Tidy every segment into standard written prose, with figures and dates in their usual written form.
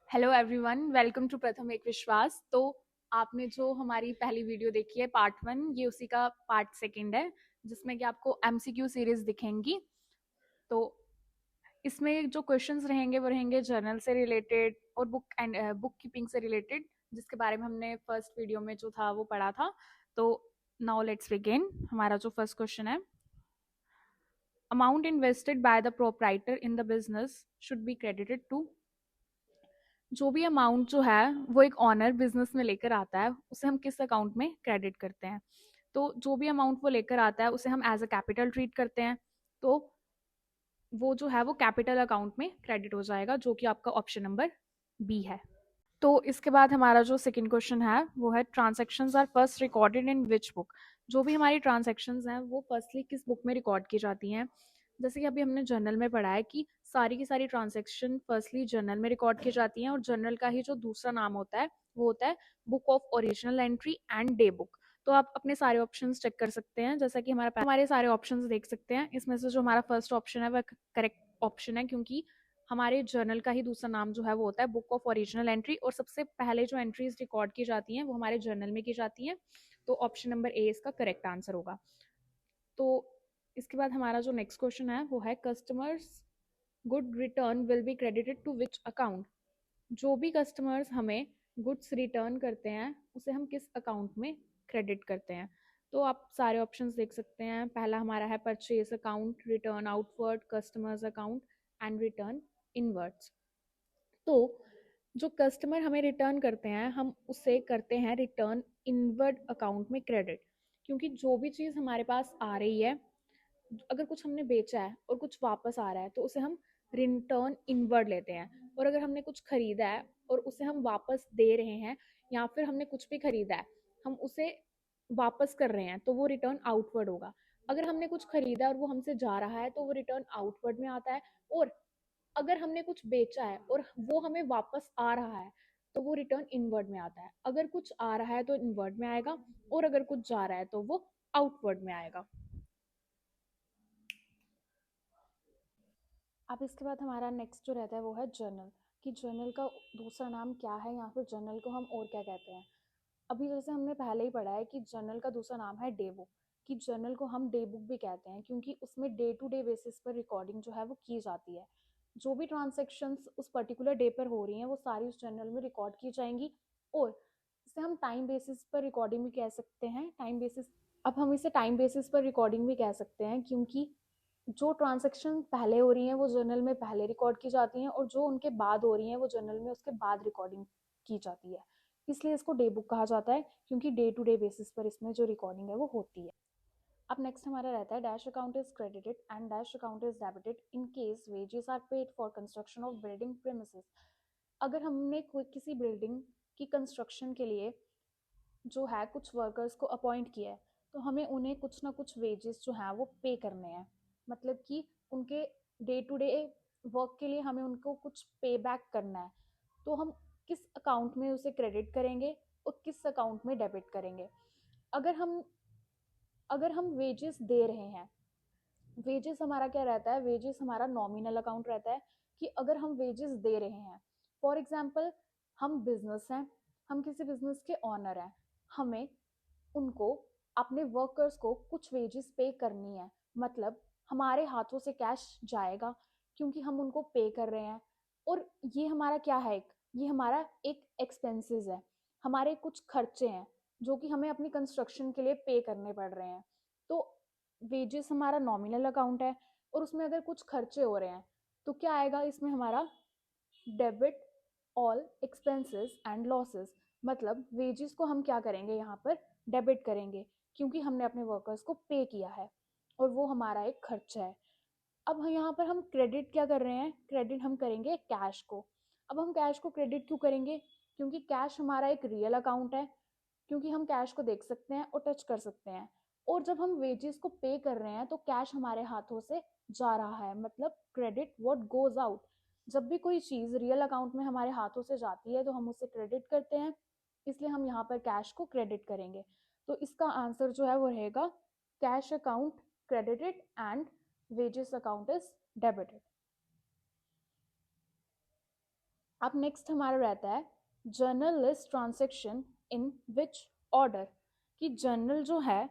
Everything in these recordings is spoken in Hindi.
हेलो एवरीवन, वेलकम टू प्रथम एक विश्वास। तो आपने जो हमारी पहली वीडियो देखी है पार्ट 1, ये उसी का पार्ट 2 है जिसमें कि आपको एमसीक्यू सीरीज दिखेंगी। तो इसमें जो क्वेश्चंस रहेंगे वो रहेंगे जर्नल से रिलेटेड और बुक कीपिंग से रिलेटेड, जिसके बारे में हमने फर्स्ट वीडियो में जो था वो पढ़ा था। तो नाउ लेट्स बिगिन। हमारा जो फर्स्ट क्वेश्चन है, amount invested by the proprietor in the business should be credited to. जो भी अमाउंट जो है वो एक ऑनर बिजनेस में लेकर आता है, उसे हम किस अकाउंट में क्रेडिट करते हैं? तो जो भी अमाउंट वो लेकर आता है उसे हम एज अ कैपिटल ट्रीट करते हैं। तो वो जो है वो कैपिटल अकाउंट में क्रेडिट हो जाएगा, जो कि आपका ऑप्शन नंबर बी है। तो इसके बाद हमारा जो सेकंड क्वेश्चन है वो है, transactions are first recorded in which book. जो भी हमारी ट्रांजैक्शंस हैं वो फर्स्टली किस बुक में रिकॉर्ड की जाती हैं? जैसे कि अभी हमने जर्नल में पढ़ा है कि सारी की सारी ट्रांजैक्शन फर्स्टली जर्नल में रिकॉर्ड की जाती हैं, और जर्नल का ही जो दूसरा नाम होता है वो होता है book of original entry and day book. तो आप अपने सारे ऑप्शंस चेक कर सकते हैं, जैसा कि हमारे सारे ऑप्शंस देख सकते हैं। इसमें से जो हमारा फर्स्ट ऑप्शन है वह करेक्ट ऑप्शन है, क्योंकि हमारे जर्नल का ही दूसरा नाम जो है वो होता है बुक ऑफ ओरिजिनल एंट्री, और सबसे पहले जो एंट्रीज रिकॉर्ड की जाती हैं वो हमारे जर्नल में की जाती हैं। तो ऑप्शन नंबर ए इसका करेक्ट आंसर होगा। तो इसके बाद हमारा जो नेक्स्ट क्वेश्चन है वो है, customers good return will be credited to which account. जो भी कस्टमर्स हमें गुड्स रिटर्न करते हैं उसे हम किस अकाउंट में क्रेडिट करते हैं? तो आप सारे ऑप्शंस देख सकते हैं। पहला हमारा है purchase account, return outward, customers account and return inwards. तो जो कस्टमर हमें रिटर्न करते हैं हम उसे करते हैं रिटर्न इनवर्ड अकाउंट में क्रेडिट, क्योंकि जो भी चीज़ हमारे पास आ रही है, अगर कुछ हमने बेचा है और कुछ वापस आ रहा है तो उसे हम रिटर्न इनवर्ड लेते हैं। और अगर हमने कुछ खरीदा है और उसे हम वापस दे रहे हैं, या फिर हमने कुछ भी खरीदा है हम उसे वापस कर रहे हैं, तो वो रिटर्न आउटवर्ड होगा। अगर हमने कुछ खरीदा और वो हमसे जा रहा है तो वो रिटर्न आउटवर्ड में आता है। और अगर हमने कुछ बेचा है और वो हमें वापस आ रहा है तो वो रिटर्न इनवर्ड में आता है। अगर कुछ आ रहा है तो इनवर्ड में आएगा, और अगर कुछ जा रहा है तो वो आउटवर्ड में आएगा। अब इसके बाद हमारा नेक्स्ट जो रहता है वो है जर्नल, कि जर्नल का दूसरा नाम क्या है, या फिर जर्नल को हम और क्या कहते हैं। अभी जैसे हमने पहले ही पढ़ा है कि जर्नल का दूसरा नाम है डे बुक, कि जर्नल को हम डे बुक भी कहते हैं, क्योंकि उसमें डे टू डे बेसिस पर रिकॉर्डिंग जो है वो की जाती है। जो भी ट्रांजेक्शन्स उस पर्टिकुलर डे पर हो रही हैं वो सारी उस जर्नल में रिकॉर्ड की जाएंगी। और इसे हम टाइम बेसिस पर रिकॉर्डिंग भी कह सकते हैं। टाइम बेसिस, अब हम इसे टाइम बेसिस पर रिकॉर्डिंग भी कह सकते हैं, क्योंकि जो ट्रांजेक्शन पहले हो रही हैं वो जर्नल में पहले रिकॉर्ड की जाती हैं, और जो उनके बाद हो रही हैं वो जर्नल में उसके बाद रिकॉर्डिंग की जाती है। इसलिए इसको डे बुक कहा जाता है, क्योंकि डे टू डे बेसिस पर इसमें जो रिकॉर्डिंग है वो होती है। अब नेक्स्ट हमारा रहता है, dash account is credited and dash account is debited in case wages are paid for construction of building premises. अगर हमने कोई किसी बिल्डिंग की कंस्ट्रक्शन के लिए जो है कुछ वर्कर्स को अपॉइंट किया है, तो हमें उन्हें कुछ ना कुछ वेजेस जो हैं वो पे करने हैं। मतलब कि उनके डे टू डे वर्क के लिए हमें उनको कुछ पे बैक करना है। तो हम किस अकाउंट में उसे क्रेडिट करेंगे और किस अकाउंट में डेबिट करेंगे? अगर हम अगर हम वेजेस दे रहे हैं, वेजेस हमारा क्या रहता है, वेजेस हमारा नॉमिनल अकाउंट रहता है। कि अगर हम वेजेस दे रहे हैं, फॉर एग्जाम्पल हम बिजनेस हैं, हम किसी बिजनेस के ऑनर हैं, हमें उनको, अपने वर्कर्स को कुछ वेजेस पे करनी है। मतलब हमारे हाथों से कैश जाएगा, क्योंकि हम उनको पे कर रहे हैं। और ये हमारा क्या है, ये हमारा एक एक्सपेंसेस है, हमारे कुछ खर्चे हैं जो कि हमें अपनी कंस्ट्रक्शन के लिए पे करने पड़ रहे हैं। तो वेजेस हमारा नॉमिनल अकाउंट है, और उसमें अगर कुछ खर्चे हो रहे हैं तो क्या आएगा इसमें हमारा, debit all expenses and losses. मतलब वेजेस को हम क्या करेंगे यहाँ पर, डेबिट करेंगे, क्योंकि हमने अपने वर्कर्स को पे किया है और वो हमारा एक खर्चा है। अब यहाँ पर हम क्रेडिट क्या कर रहे हैं, क्रेडिट हम करेंगे कैश को। अब हम कैश को क्रेडिट क्यों करेंगे? क्योंकि कैश हमारा एक रियल अकाउंट है, क्योंकि हम कैश को देख सकते हैं और टच कर सकते हैं। और जब हम वेजेस को पे कर रहे हैं तो कैश हमारे हाथों से जा रहा है, मतलब क्रेडिट व्हाट गोज आउट। जब भी कोई चीज रियल अकाउंट में हमारे हाथों से जाती है तो हम उसे क्रेडिट करते हैं, इसलिए हम यहाँ पर कैश को क्रेडिट करेंगे। तो इसका आंसर जो है वो रहेगा, cash account credited and wages account is debited. अब नेक्स्ट हमारा रहता है journal list transaction in which order, कि जर्नल जो है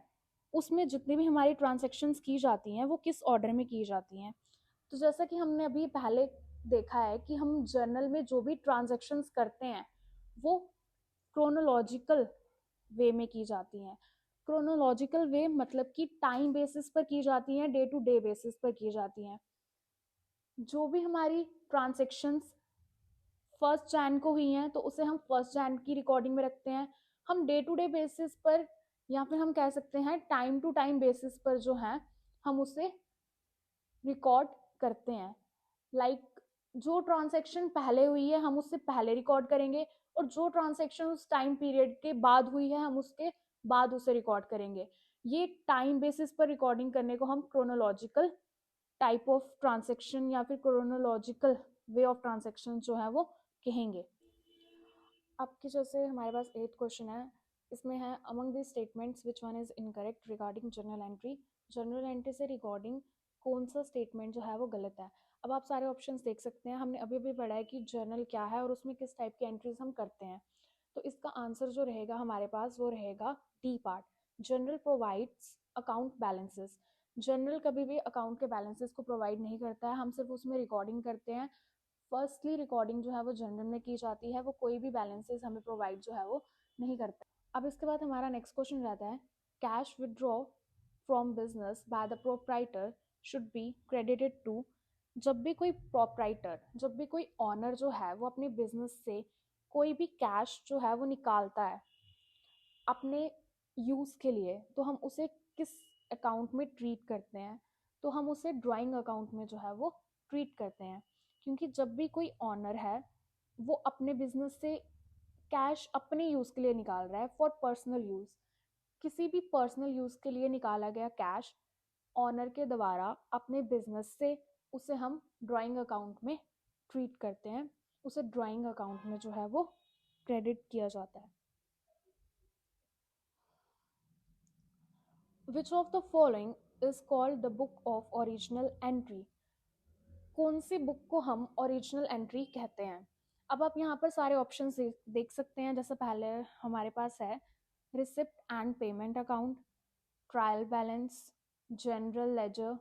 उसमें जितनी भी हमारी ट्रांजेक्शन्स की जाती हैं वो किस ऑर्डर में की जाती हैं। तो जैसा कि हमने अभी पहले देखा है कि हम जर्नल में जो भी ट्रांजेक्शन्स करते हैं वो क्रोनोलॉजिकल वे में की जाती हैं। क्रोनोलॉजिकल वे मतलब कि टाइम बेसिस पर की जाती हैं, डे टू डे बेसिस पर की जाती हैं। जो भी हमारी ट्रांजेक्शन्स 1 जैन को हुई हैं तो उसे हम 1 जैन की रिकॉर्डिंग में रखते हैं। हम डे टू डे बेसिस पर या फिर हम कह सकते हैं टाइम टू टाइम बेसिस पर जो है हम उसे रिकॉर्ड करते हैं। लाइक जो ट्रांजेक्शन पहले हुई है हम उससे पहले रिकॉर्ड करेंगे, और जो ट्रांजेक्शन उस टाइम पीरियड के बाद हुई है हम उसके बाद उसे रिकॉर्ड करेंगे। ये टाइम बेसिस पर रिकॉर्डिंग करने को हम क्रोनोलॉजिकल टाइप ऑफ ट्रांजेक्शन या फिर क्रोनोलॉजिकल वे ऑफ ट्रांजेक्शन जो है वो कहेंगे। आपके जैसे हमारे पास 8th क्वेश्चन है, इसमें है among the statements which one is incorrect regarding journal entry. Journal entry से रिकॉर्डिंग कौन सा स्टेटमेंट जो है वो गलत है। अब आप सारे ऑप्शंस देख सकते हैं, हमने अभी अभी पढ़ा है कि जर्नल क्या है और उसमें किस टाइप की एंट्रीज हम करते हैं। तो इसका आंसर जो रहेगा हमारे पास वो रहेगा D part. Journal provides account balances. Journal कभी भी अकाउंट के बैलेंसेस को प्रोवाइड नहीं करता है, हम सिर्फ उसमें रिकॉर्डिंग करते हैं। फर्स्टली रिकॉर्डिंग जो है वो जर्नल में की जाती है, वो कोई भी बैलेंसेस हमें प्रोवाइड जो है वो नहीं करता। अब इसके बाद हमारा नेक्स्ट क्वेश्चन रहता है cash withdraw from business by the proprietor should be credited to. जब भी कोई प्रोप्राइटर, जब भी कोई ऑनर जो है वो अपने बिजनेस से कोई भी कैश जो है वो निकालता है अपने यूज़ के लिए, तो हम उसे किस अकाउंट में ट्रीट करते हैं। तो हम उसे ड्राइंग अकाउंट में जो है वो ट्रीट करते हैं, क्योंकि जब भी कोई ऑनर है वो अपने बिजनेस से कैश अपने यूज़ के लिए निकाल रहा है फॉर पर्सनल यूज़, किसी भी पर्सनल यूज़ के लिए निकाला गया कैश ऑनर के द्वारा अपने बिजनेस से, उसे हम ड्राइंग अकाउंट में ट्रीट करते हैं, उसे ड्राइंग अकाउंट में जो है वो क्रेडिट किया जाता है। Which of the following is called the book of original entry? कौन सी बुक को हम ओरिजिनल एंट्री कहते हैं। अब आप यहाँ पर सारे ऑप्शंस देख सकते हैं। जैसे पहले हमारे पास है receipt and payment account, trial balance, general ledger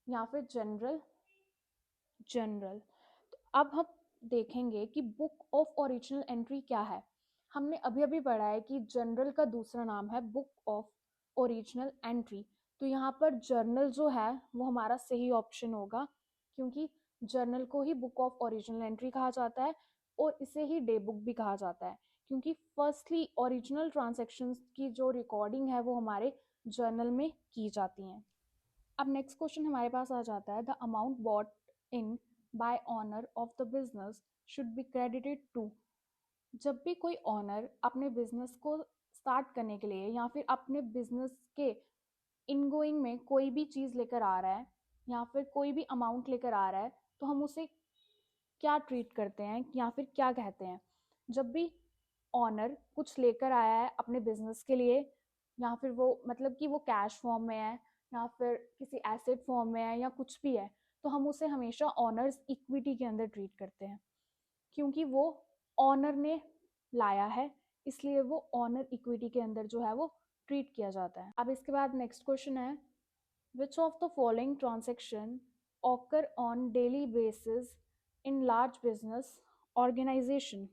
या फिर जनरल जनरल। तो अब हम देखेंगे कि बुक ऑफ ओरिजिनल एंट्री क्या है। हमने अभी अभी पढ़ा है कि जनरल का दूसरा नाम है बुक ऑफ ओरिजिनल एंट्री। तो यहाँ पर जर्नल जो है वो हमारा सही ऑप्शन होगा, क्योंकि जर्नल को ही बुक ऑफ ओरिजिनल एंट्री कहा जाता है और इसे ही डे बुक भी कहा जाता है, क्योंकि फर्स्टली ओरिजिनल ट्रांजैक्शंस की जो रिकॉर्डिंग है वो हमारे जर्नल में की जाती हैं। अब नेक्स्ट क्वेश्चन हमारे पास आ जाता है the amount bought in by owner of the business should be credited to. जब भी कोई ऑनर अपने बिजनेस को स्टार्ट करने के लिए या फिर अपने बिजनेस के इनगोइंग में कोई भी चीज़ लेकर आ रहा है या फिर कोई भी अमाउंट लेकर आ रहा है, तो हम उसे क्या ट्रीट करते हैं या फिर क्या कहते हैं। जब भी ऑनर कुछ लेकर आया है अपने बिजनेस के लिए, या फिर वो मतलब कि वो कैश फॉर्म में है या फिर किसी एसेट फॉर्म में है या कुछ भी है, तो हम उसे हमेशा ऑनर्स इक्विटी के अंदर ट्रीट करते हैं, क्योंकि वो ऑनर ने लाया है, इसलिए वो ऑनर इक्विटी के अंदर जो है वो ट्रीट किया जाता है। अब इसके बाद नेक्स्ट क्वेश्चन है which of the following transaction occur on daily basis in large business organisation.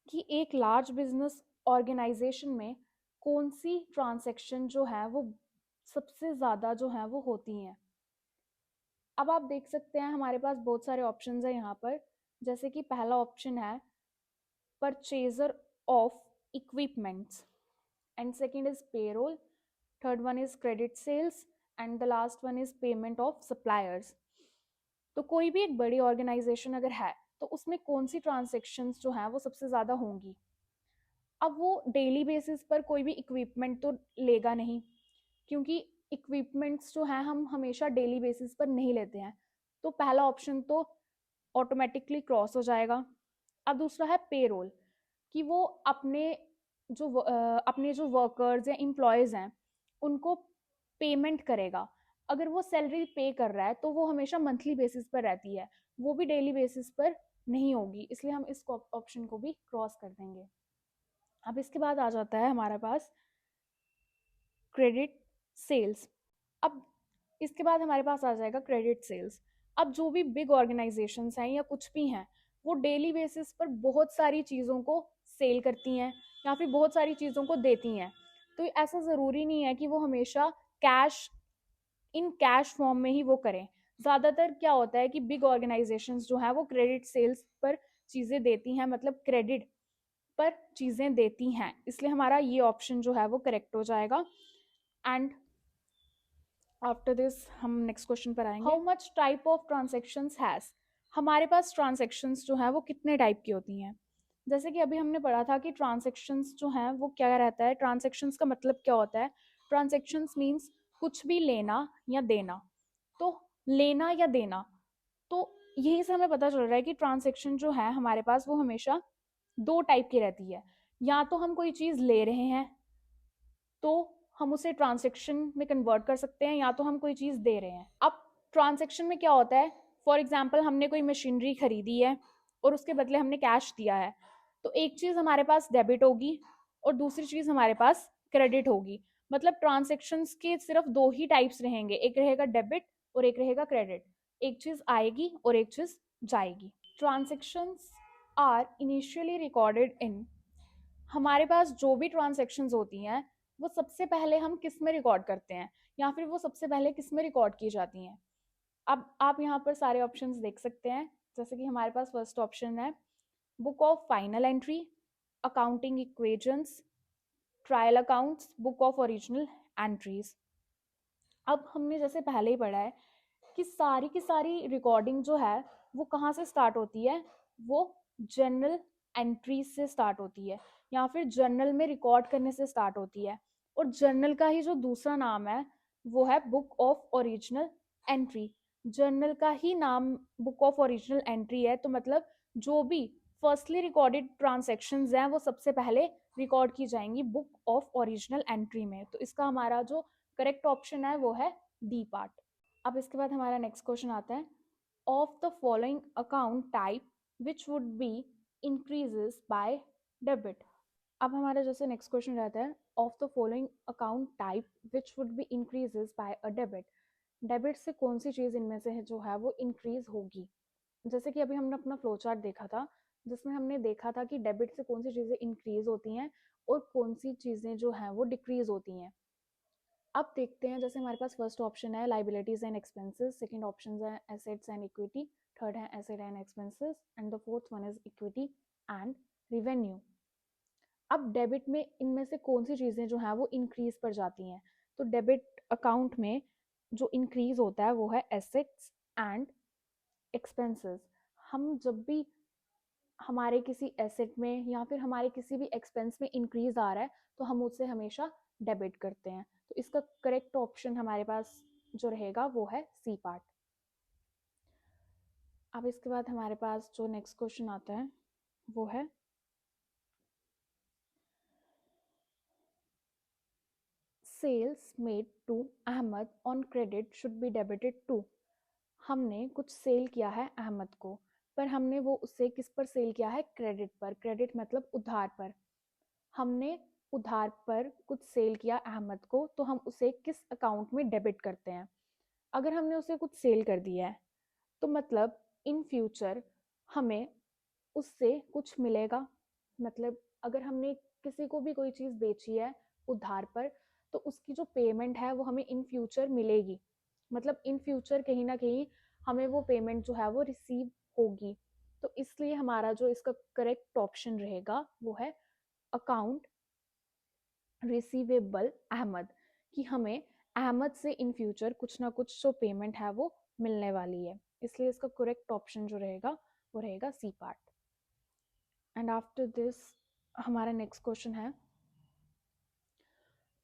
कि एक लार्ज बिजनेस ऑर्गेनाइजेशन में कौन सी ट्रांजैक्शन जो है वो सबसे ज़्यादा जो है वो होती हैं। अब आप देख सकते हैं हमारे पास बहुत सारे ऑप्शंस हैं यहाँ पर। जैसे कि पहला ऑप्शन है purchaser of equipments, and second is payroll, third one is credit sales, and the last one is payment of suppliers. तो कोई भी एक बड़ी ऑर्गेनाइजेशन अगर है तो उसमें कौन सी ट्रांजेक्शन्स जो हैं वो सबसे ज़्यादा होंगी। अब वो डेली बेसिस पर कोई भी इक्विपमेंट तो लेगा नहीं, क्योंकि इक्विपमेंट्स जो हैं हम हमेशा डेली बेसिस पर नहीं लेते हैं, तो पहला ऑप्शन तो ऑटोमेटिकली क्रॉस हो जाएगा। अब दूसरा है पेरोल, कि वो अपने जो वर्कर्स या एम्प्लॉयज़ हैं उनको पेमेंट करेगा। अगर वो सैलरी पे कर रहा है तो वो हमेशा मंथली बेसिस पर रहती है, वो भी डेली बेसिस पर नहीं होगी, इसलिए हम इस ऑप्शन को भी क्रॉस कर देंगे। अब इसके बाद आ जाता है हमारे पास क्रेडिट सेल्स। अब इसके बाद हमारे पास आ जाएगा क्रेडिट सेल्स। अब जो भी बिग ऑर्गेनाइजेशंस हैं या कुछ भी हैं, वो डेली बेसिस पर बहुत सारी चीज़ों को सेल करती हैं या फिर बहुत सारी चीज़ों को देती हैं। तो ऐसा ज़रूरी नहीं है कि वो हमेशा कैश इन कैश फॉर्म में ही वो करें। ज़्यादातर क्या होता है कि बिग ऑर्गेनाइजेशंस जो हैं वो क्रेडिट सेल्स पर चीज़ें देती हैं, मतलब क्रेडिट पर चीज़ें देती हैं, इसलिए हमारा ये ऑप्शन जो है वो करेक्ट हो जाएगा। एंड आफ्टर दिस हम नेक्स्ट क्वेश्चन पर आएंगे। How much type of transactions has, हमारे पास ट्रांजेक्शन्स जो है वो कितने टाइप की होती हैं। जैसे कि अभी हमने पढ़ा था कि ट्रांजेक्शन्स जो हैं वो क्या रहता है, ट्रांजेक्शन्स का मतलब क्या होता है। ट्रांजेक्शन्स मीन्स कुछ भी लेना या देना। तो लेना या देना, तो यही से हमें पता चल रहा है कि ट्रांजेक्शन जो है हमारे पास वो हमेशा दो टाइप की रहती है। या तो हम कोई चीज़ ले रहे हैं तो हम उसे ट्रांजेक्शन में कन्वर्ट कर सकते हैं, या तो हम कोई चीज़ दे रहे हैं। अब ट्रांजेक्शन में क्या होता है, फॉर एग्जाम्पल हमने कोई मशीनरी खरीदी है और उसके बदले हमने कैश दिया है, तो एक चीज़ हमारे पास डेबिट होगी और दूसरी चीज़ हमारे पास क्रेडिट होगी। मतलब ट्रांजेक्शन्स के सिर्फ दो ही टाइप्स रहेंगे, एक रहेगा डेबिट और एक रहेगा क्रेडिट। एक चीज़ आएगी और एक चीज़ जाएगी। Transactions are initially recorded in, हमारे पास जो भी ट्रांजेक्शन्स होती हैं वो सबसे पहले हम किस में रिकॉर्ड करते हैं, या फिर वो सबसे पहले किस में रिकॉर्ड की जाती हैं। अब आप यहाँ पर सारे ऑप्शंस देख सकते हैं। जैसे कि हमारे पास फर्स्ट ऑप्शन है book of final entry, accounting equations, trial accounts, book of original entries. अब हमने जैसे पहले ही पढ़ा है कि सारी की सारी रिकॉर्डिंग जो है वो कहाँ से स्टार्ट होती है, वो जर्नल एंट्रीज से स्टार्ट होती है या फिर जर्नल में रिकॉर्ड करने से स्टार्ट होती है। और जर्नल का ही जो दूसरा नाम है वो है book of original entry. Journal का ही नाम बुक ऑफ ओरिजिनल एंट्री है, तो मतलब जो भी फर्स्टली रिकॉर्डेड ट्रांजेक्शन्स हैं वो सबसे पहले रिकॉर्ड की जाएंगी बुक ऑफ ओरिजिनल एंट्री में। तो इसका हमारा जो करेक्ट ऑप्शन है वो है डी पार्ट। अब इसके बाद हमारा नेक्स्ट क्वेश्चन आता है of the following account type which would be increases by debit. अब हमारा जैसे नेक्स्ट क्वेश्चन रहता है of the following account type which would be increases by a debit. Debit से कौन सी चीज़ इनमें से है जो है वो इंक्रीज होगी। जैसे कि अभी हमने अपना फ्लो चार्ट देखा था जिसमें हमने देखा था कि डेबिट से कौन सी चीज़ें इंक्रीज होती हैं और कौन सी चीज़ें जो हैं वो डिक्रीज होती हैं। अब देखते हैं, जैसे हमारे पास फर्स्ट ऑप्शन है liabilities and expenses, second option है एसेट्स एंड इक्विटी, थर्ड है asset and expenses and the fourth one is equity and revenue. अब डेबिट में इनमें से कौन सी चीज़ें जो हैं वो इंक्रीज पर जाती हैं। तो डेबिट अकाउंट में जो इंक्रीज होता है वो है एसेट्स एंड एक्सपेंसेस। हम जब भी हमारे किसी एसेट में या फिर हमारे किसी भी एक्सपेंस में इंक्रीज आ रहा है तो हम उसे हमेशा डेबिट करते हैं। तो इसका करेक्ट ऑप्शन हमारे पास जो रहेगा वो है सी पार्ट। अब इसके बाद हमारे पास जो नेक्स्ट क्वेश्चन आता है वो है sales made to Ahmed on credit should be debited to. हमने कुछ सेल किया है अहमद को, पर हमने वो उससे किस पर सेल किया है, क्रेडिट पर। क्रेडिट मतलब उधार पर। हमने उधार पर कुछ सेल किया अहमद को, तो हम उसे किस अकाउंट में डेबिट करते हैं। अगर हमने उसे कुछ सेल कर दिया है तो मतलब इन फ्यूचर हमें उससे कुछ मिलेगा। मतलब अगर हमने किसी को भी कोई चीज़ बेची है उधार पर तो उसकी जो पेमेंट है वो हमें इन फ्यूचर मिलेगी। मतलब इन फ्यूचर कहीं ना कहीं हमें वो पेमेंट जो है वो रिसीव होगी। तो इसलिए हमारा जो इसका करेक्ट ऑप्शन रहेगा वो है अकाउंट रिसीवेबल अहमद, कि हमें अहमद से इन फ्यूचर कुछ ना कुछ जो पेमेंट है वो मिलने वाली है। इसलिए इसका करेक्ट ऑप्शन जो रहेगा वो रहेगा C part. And after this हमारा नेक्स्ट क्वेश्चन है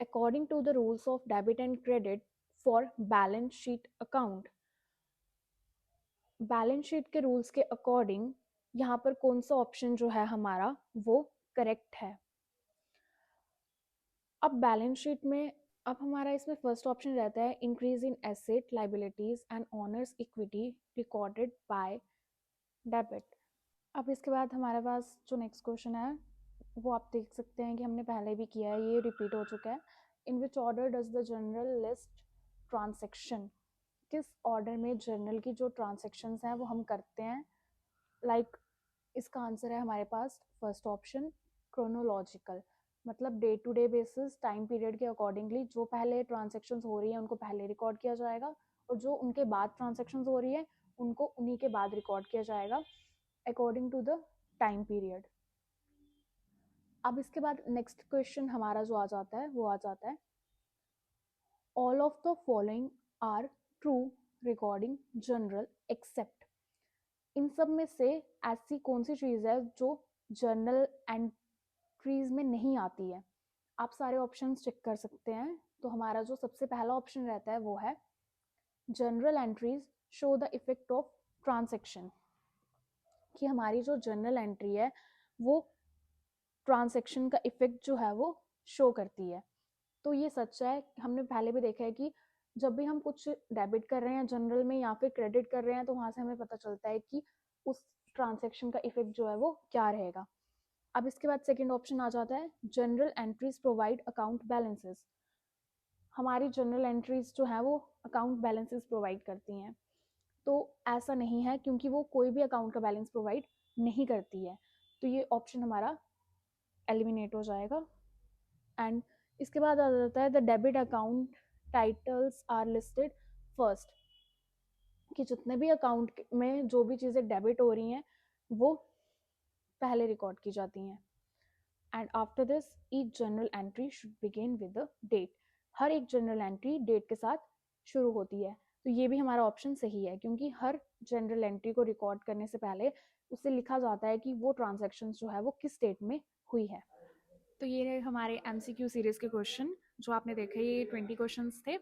according to the rules of debit and credit for balance sheet account. Balance sheet के रूल्स के अकॉर्डिंग यहाँ पर कौन सा ऑप्शन जो है हमारा वो करेक्ट है। अब बैलेंस शीट में अब हमारा इसमें फर्स्ट ऑप्शन रहता है increase in asset liabilities and honours equity recorded by debit. अब इसके बाद हमारे पास जो नेक्स्ट क्वेश्चन है वो आप देख सकते हैं कि हमने पहले भी किया है, ये रिपीट हो चुका है। In which order does the journal list transaction, किस ऑर्डर में जर्नल की जो ट्रांजेक्शन्स हैं वो हम करते हैं। लाइक इसका आंसर है हमारे पास फर्स्ट ऑप्शन क्रोनोलॉजिकल, मतलब day to day basis time period के अकॉर्डिंगली जो पहले ट्रांजेक्शन्स हो रही है उनको पहले रिकॉर्ड किया जाएगा, और जो उनके बाद ट्रांजेक्शन्स हो रही है उनको उन्हीं के बाद रिकॉर्ड किया जाएगा according to the time period. अब इसके बाद नेक्स्ट क्वेश्चन हमारा जो आ जाता है वो आ जाता है all of the following are true regarding journal except, इन सब में से ऐसी कौन सी चीज़ है जो जर्नल एंट्रीज में नहीं आती है। आप सारे ऑप्शंस चेक कर सकते हैं। तो हमारा जो सबसे पहला ऑप्शन रहता है वो है general entries show the effect of transaction, कि हमारी जो जर्नल एंट्री है वो ट्रांसेक्शन का इफेक्ट जो है वो शो करती है। तो ये सच है, हमने पहले भी देखा है कि जब भी हम कुछ डेबिट कर रहे हैं जनरल में या फिर क्रेडिट कर रहे हैं तो वहां से हमें पता चलता है कि उस ट्रांजेक्शन का इफेक्ट जो है वो क्या रहेगा। अब इसके बाद सेकंड ऑप्शन आ जाता है general entries provide account balances, हमारी जनरल एंट्रीज जो है वो अकाउंट बैलेंसेस प्रोवाइड करती हैं। तो ऐसा नहीं है, क्योंकि वो कोई भी अकाउंट का बैलेंस प्रोवाइड नहीं करती है, तो ये ऑप्शन हमारा एलिमिनेट हो जाएगा। एंड इसके बाद आ जाता है the debit account titles are listed first, कि जितने भी अकाउंट में जो भी चीज़ें डेबिट हो रही हैं वो पहले रिकॉर्ड की जाती हैं। And after this each journal entry should begin with the date, हर एक जर्नल एंट्री डेट के साथ शुरू होती है। तो ये भी हमारा ऑप्शन सही है, क्योंकि हर जनरल एंट्री को रिकॉर्ड करने से पहले उससे लिखा जाता है कि वो ट्रांजेक्शन जो है वो किस डेट में हुई है। तो ये रहे हमारे MCQ सीरीज़ के क्वेश्चन जो आपने देखे, ये 20 क्वेश्चंस थे।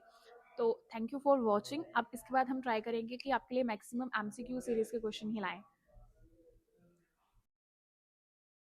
तो थैंक यू फॉर वॉचिंग। अब इसके बाद हम ट्राई करेंगे कि आपके लिए मैक्सिमम MCQ सीरीज़ के क्वेश्चन ही लाएं।